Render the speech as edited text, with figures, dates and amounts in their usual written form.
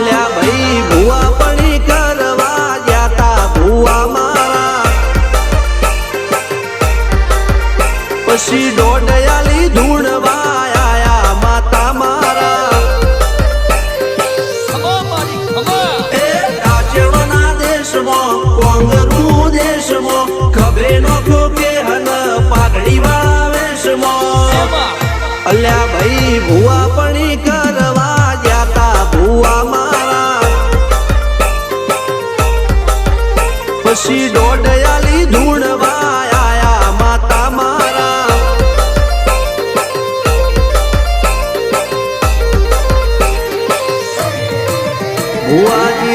અલ્યા ભાઈ ભુવા પણી કરવા જાતા ભુવા મારા પછી દોડયાલી ધૂણવા આયા માતા મારા એ રાજ્યના દેશમાં કોંગરું દેશમાં ખભે નોખો કે હન પાઘડી વાળા વેશમાં અલ્યા ભાઈ ભુવા પણી કરવા જાતા ભુવા મારા પછી દોડયાલી ધૂણવા આયા માતા મારા ભુવાજી